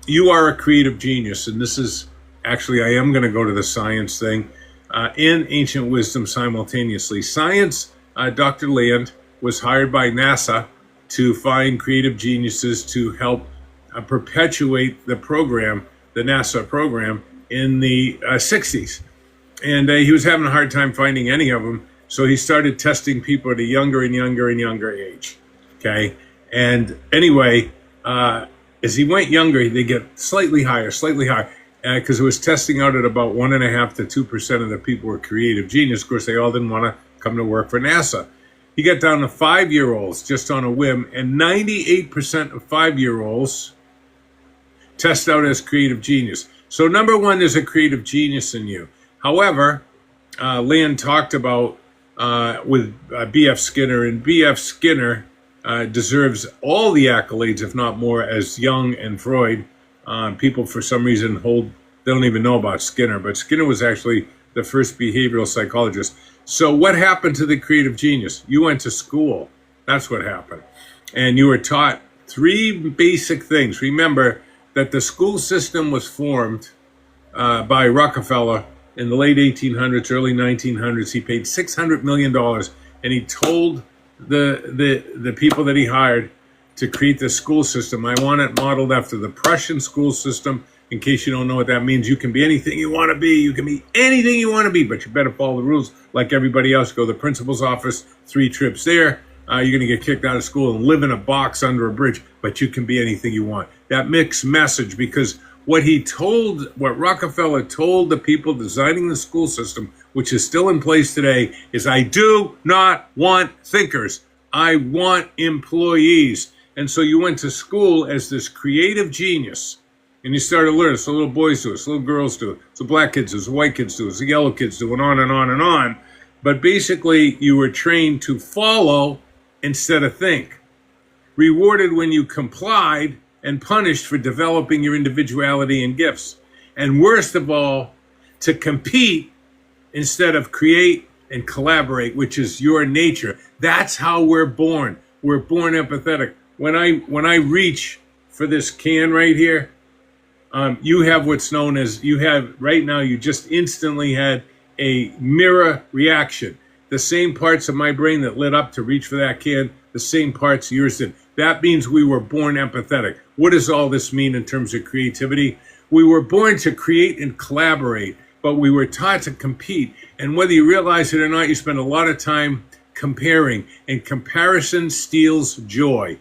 you are a creative genius, and this is actually, I am going to go to the science thing and ancient wisdom simultaneously. Science, Dr. Land was hired by NASA to find creative geniuses to help perpetuate the program, the NASA program, in the 60s. And he was having a hard time finding any of them, so he started testing people at a younger and younger and younger age. Okay, and anyway, as he went younger, they get slightly higher, because it was testing out at about 1.5% to 2% of the people were creative genius. Of course, they all didn't want to come to work for NASA. He got down to 5-year-olds just on a whim, and 98% of 5-year-olds test out as creative genius. So number one, there's a creative genius in you. However, Land talked about with B.F. Skinner, and B.F. Skinner deserves all the accolades, if not more, as Jung and Freud. People, for some reason, they don't even know about Skinner, but Skinner was actually the first behavioral psychologist. So what happened to the creative genius? You went to school. That's what happened. And you were taught 3 basic things. Remember that the school system was formed by Rockefeller in the late 1800s, early 1900s. He paid $600 million, and he told the people that he hired to create the school system. I want it modeled after the Prussian school system. In case you don't know what that means, you can be anything you want to be. You can be anything you want to be, but you better follow the rules like everybody else. Go to the principal's office, 3 trips there. You're going to get kicked out of school and live in a box under a bridge, but you can be anything you want. That mixed message, because what Rockefeller told the people designing the school system, which is still in place today, is I do not want thinkers. I want employees. And so you went to school as this creative genius, and you started learning. So little boys do it, so little girls do it, so black kids do it, so white kids do it, so yellow kids do it, on and on and on. But basically, you were trained to follow instead of think. Rewarded when you complied, and punished for developing your individuality and gifts. And worst of all, to compete instead of create and collaborate, which is your nature. That's how we're born. We're born empathetic. When I reach for this can right here, you have what's known as, right now, you just instantly had a mirror reaction. The same parts of my brain that lit up to reach for that can, the same parts yours did. That means we were born empathetic. What does all this mean in terms of creativity? We were born to create and collaborate, but we were taught to compete. And whether you realize it or not, you spend a lot of time comparing, and comparison steals joy.